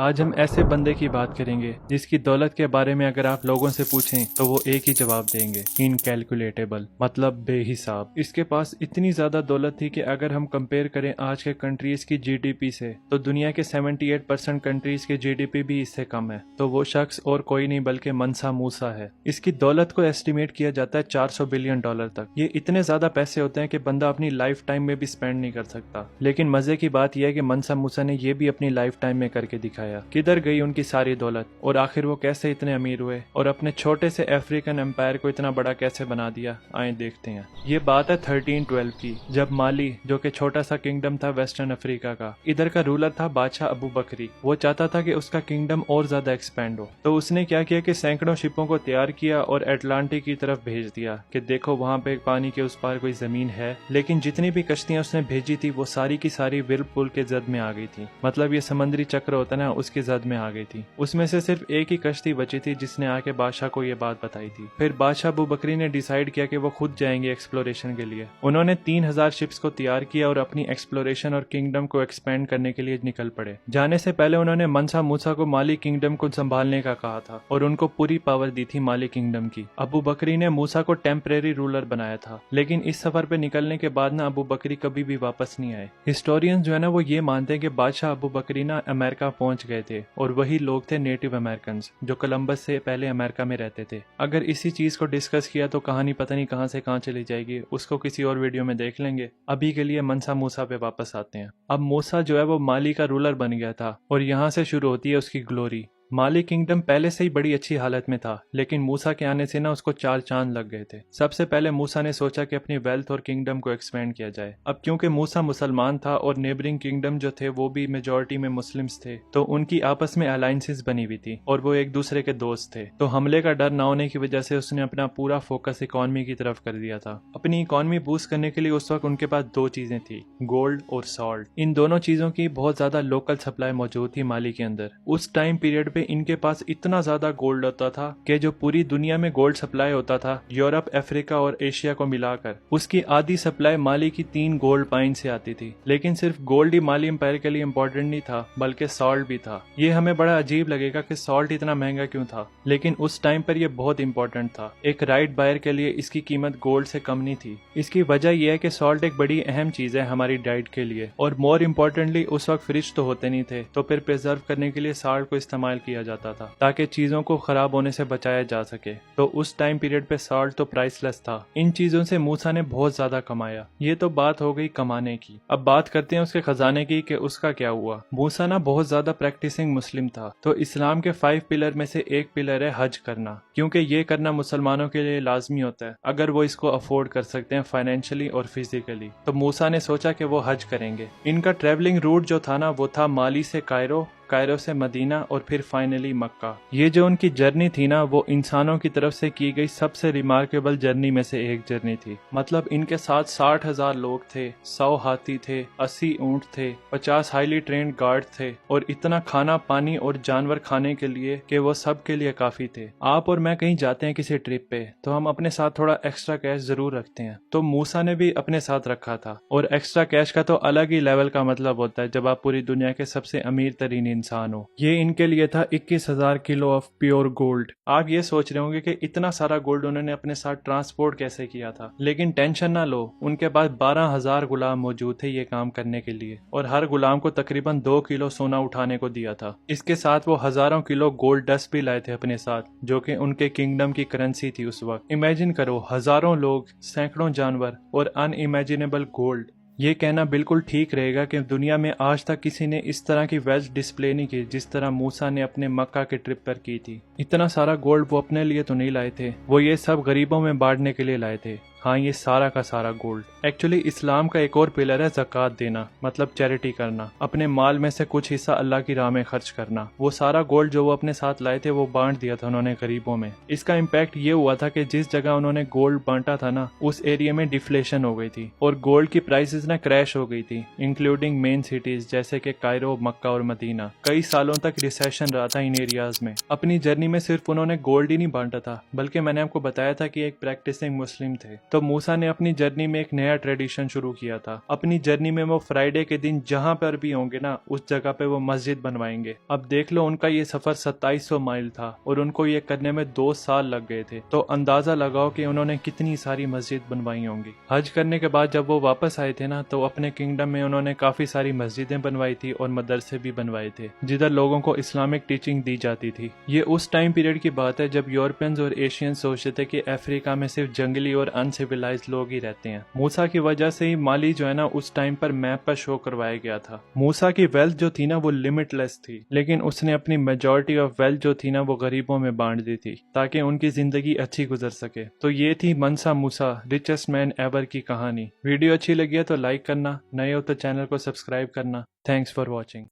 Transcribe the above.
आज हम ऐसे बंदे की बात करेंगे जिसकी दौलत के बारे में अगर आप लोगों से पूछें तो वो एक ही जवाब देंगे, इनकैलकुलेटेबल, मतलब बेहिसाब। इसके पास इतनी ज्यादा दौलत थी कि अगर हम कंपेयर करें आज के कंट्रीज की जीडीपी से तो दुनिया के 78% कंट्रीज के जीडीपी भी इससे कम है। तो वो शख्स और कोई नहीं बल्कि मनसा मूसा है। इसकी दौलत को एस्टिमेट किया जाता है 400 बिलियन डॉलर तक। ये इतने ज्यादा पैसे होते हैं कि बंदा अपनी लाइफ टाइम में भी स्पेंड नहीं कर सकता। लेकिन मजे की बात यह है कि मनसा मूसा ने ये भी अपनी लाइफ टाइम में करके दिखाया। किधर गई उनकी सारी दौलत और आखिर वो कैसे इतने अमीर हुए और अपने छोटे से अफ्रीकन एम्पायर को इतना बड़ा कैसे बना दिया, आए देखते हैं। ये बात है 1312 की, जब माली जो कि छोटा सा किंगडम था वेस्टर्न अफ्रीका का, इधर का रूलर था बादशाह अबू बकरी। वो चाहता था कि उसका किंगडम और ज्यादा एक्सपेंड हो। तो उसने क्या किया कि सैकड़ों शिपों को तैयार किया और अटलांटिक की तरफ भेज दिया कि देखो वहां पे पानी के उस पार कोई जमीन है। लेकिन जितनी भी कश्तियां उसने भेजी थी वो सारी की सारी विर्लपूल के जद में आ गई थी। मतलब ये समुद्री चक्र होता ना, उसकी जद में आ गई थी। उसमें से सिर्फ एक ही कश्ती बची थी जिसने आके बादशाह को ये बात बताई थी। फिर बादशाह अबू बकरी ने डिसाइड किया कि वो खुद जाएंगे एक्सप्लोरेशन के लिए। उन्होंने 3000 शिप्स को तैयार किया और अपनी एक्सप्लोरेशन और किंगडम को एक्सपेंड करने के लिए निकल पड़े। जाने से पहले उन्होंने मनसा मूसा को माली किंगडम को संभालने का कहा था और उनको पूरी पावर दी थी माली किंगडम की। अबू बकरी ने मूसा को टेम्परेरी रूलर बनाया था। लेकिन इस सफर पे निकलने के बाद ना अबू बकरी कभी भी वापस नहीं आए। हिस्टोरियंस जो है ना वो ये मानते हैं कि बादशाह अबू बकरी ना अमेरिका पहुंच गए थे और वही लोग थे नेटिव अमेरिकन जो कोलंबस से पहले अमेरिका में रहते थे। अगर इसी चीज को डिस्कस किया तो कहानी पता नहीं कहां से कहां चली जाएगी, उसको किसी और वीडियो में देख लेंगे। अभी के लिए मनसा मूसा पे वापस आते हैं। अब मूसा जो है वो माली का रूलर बन गया था और यहाँ से शुरू होती है उसकी ग्लोरी। माली किंगडम पहले से ही बड़ी अच्छी हालत में था, लेकिन मूसा के आने से ना उसको 4 चांद लग गए थे। सबसे पहले मूसा ने सोचा कि अपनी वेल्थ और किंगडम को एक्सपेंड किया जाए। अब क्योंकि मूसा मुसलमान था और नेबरिंग किंगडम जो थे वो भी मेजोरिटी में मुस्लिम्स थे, तो उनकी आपस में अलायंसेस बनी हुई थी और वो एक दूसरे के दोस्त थे। तो हमले का डर न होने की वजह से उसने अपना पूरा फोकस इकोनॉमी की तरफ कर दिया था। अपनी इकोनॉमी बूस्ट करने के लिए उस वक्त उनके पास 2 चीजें थी, गोल्ड और सॉल्ट। इन दोनों चीजों की बहुत ज्यादा लोकल सप्लाई मौजूद थी माली के अंदर। उस टाइम पीरियड इनके पास इतना ज्यादा गोल्ड होता था कि जो पूरी दुनिया में गोल्ड सप्लाई होता था यूरोप, अफ्रीका और एशिया को मिलाकर, उसकी आधी सप्लाई माली की 3 गोल्ड पाइन से आती थी। लेकिन सिर्फ गोल्ड ही माली एम्पायर के लिए इम्पोर्टेंट नहीं था, बल्कि सॉल्ट भी था। ये हमें बड़ा अजीब लगेगा कि सॉल्ट इतना महंगा क्यों था, लेकिन उस टाइम पर यह बहुत इंपॉर्टेंट था। एक राइट बायर के लिए इसकी कीमत गोल्ड से कम नहीं थी। इसकी वजह यह है कि सॉल्ट एक बड़ी अहम चीज है हमारी डाइट के लिए, और मोर इम्पोर्टेंटली उस वक्त फ्रिज तो होते नहीं थे, तो फिर प्रिजर्व करने के लिए सॉल्ट को इस्तेमाल किया जाता था ताकि चीजों को खराब होने से बचाया जा सके। तो उस टाइम पीरियड पे सॉल्ट तो प्राइसलेस था। इन चीजों से मूसा ने बहुत ज्यादा कमाया। ये तो बात हो गई कमाने की। अब बात करते हैं उसके खजाने की कि उसका क्या हुआ। मूसा ना बहुत ज्यादा प्रैक्टिसिंग मुस्लिम था, तो इस्लाम के 5 पिलर में से एक पिलर है हज करना, क्योंकि ये करना मुसलमानों के लिए लाजमी होता है अगर वो इसको अफोर्ड कर सकते हैं फाइनेंशियली और फिजिकली। तो मूसा ने सोचा कि वो हज करेंगे। इनका ट्रेवलिंग रूट जो था ना वो था माली से कायरो, कायरो से मदीना और फिर फाइनली मक्का। ये जो उनकी जर्नी थी ना वो इंसानों की तरफ से की गई सबसे रिमार्केबल जर्नी में से एक जर्नी थी। मतलब इनके साथ 60,000 लोग थे, 100 हाथी थे, 80 ऊंट थे, 50 हाईली ट्रेन्ड गार्ड थे और इतना खाना पानी और जानवर खाने के लिए कि वो सब के लिए काफी थे। आप और मैं कहीं जाते हैं किसी ट्रिप पे तो हम अपने साथ थोड़ा एक्स्ट्रा कैश जरूर रखते हैं, तो मूसा ने भी अपने साथ रखा था। और एक्स्ट्रा कैश का तो अलग ही लेवल का मतलब होता है जब आप पूरी दुनिया के सबसे अमीर तरीन इंसान हो। ये इनके लिए था 21,000 किलो ऑफ प्योर गोल्ड। आप ये सोच रहे होंगे कि इतना सारा गोल्ड उन्होंने अपने साथ ट्रांसपोर्ट कैसे किया था, लेकिन टेंशन ना लो, उनके पास 12,000 गुलाम मौजूद थे ये काम करने के लिए, और हर गुलाम को तकरीबन 2 किलो सोना उठाने को दिया था। इसके साथ वो हजारों किलो गोल्ड डस्ट भी लाए थे अपने साथ, जो कि उनके किंगडम की करेंसी थी उस वक्त। इमेजिन करो, हजारों लोग, सैकड़ों जानवर और अनइमेजिनेबल गोल्ड। ये कहना बिल्कुल ठीक रहेगा कि दुनिया में आज तक किसी ने इस तरह की वेल्थ डिस्प्ले नहीं की जिस तरह मूसा ने अपने मक्का के ट्रिप पर की थी। इतना सारा गोल्ड वो अपने लिए तो नहीं लाए थे, वो ये सब गरीबों में बांटने के लिए लाए थे। हाँ, ये सारा का सारा गोल्ड। एक्चुअली इस्लाम का एक और पिलर है ज़कात देना, मतलब चैरिटी करना, अपने माल में से कुछ हिस्सा अल्लाह की राह में खर्च करना। वो सारा गोल्ड जो वो अपने साथ लाए थे वो बांट दिया था उन्होंने गरीबों में। इसका इम्पैक्ट ये हुआ था कि जिस जगह उन्होंने गोल्ड बांटा था ना उस एरिया में डिफ्लेशन हो गई थी और गोल्ड की प्राइसेस ना क्रैश हो गई थी, इंक्लूडिंग मेन सिटीज जैसे कि कायरो, मक्का और मदीना। कई सालों तक रिसेशन रहा था इन एरियाज में। अपनी जर्नी में सिर्फ उन्होंने गोल्ड ही नहीं बांटा था, बल्कि मैंने आपको बताया था कि एक प्रैक्टिसिंग मुस्लिम थे। तो मूसा ने अपनी जर्नी में एक नया ट्रेडिशन शुरू किया था। अपनी जर्नी में वो फ्राइडे के दिन जहां पर भी होंगे ना, उस जगह पे वो मस्जिद बनवाएंगे। अब देख लो, उनका ये सफर 2700 माइल था और उनको ये करने में 2 साल लग गए थे। तो अंदाजा लगाओ कि उन्होंने कितनी सारी मस्जिद बनवाई होंगी। हज करने के बाद जब वो वापस आए थे ना, तो अपने किंगडम में उन्होंने काफी सारी मस्जिदें बनवाई थी और मदरसे भी बनवाए थे जिधर लोगों को इस्लामिक टीचिंग दी जाती थी। ये उस टाइम पीरियड की बात है जब यूरोपियंस और एशियन सोचते थे कि अफ्रीका में सिर्फ जंगली और अनसिविलाइज्ड लोग ही रहते हैं। मूसा की वजह से ही माली जो है ना, उस टाइम पर मैप पर शो करवाया गया था। मूसा की वेल्थ जो थी ना, वो लिमिटलेस थी, लेकिन उसने अपनी मेजॉरिटी ऑफ वेल्थ जो थी ना, वो गरीबों में बांट दी थी ताकि उनकी जिंदगी अच्छी गुजर सके। तो ये थी मनसा मूसा, रिचेस्ट मैन एवर की कहानी। वीडियो अच्छी लगी है तो लाइक करना, नए हो तो चैनल को सब्सक्राइब करना। Thanks for watching.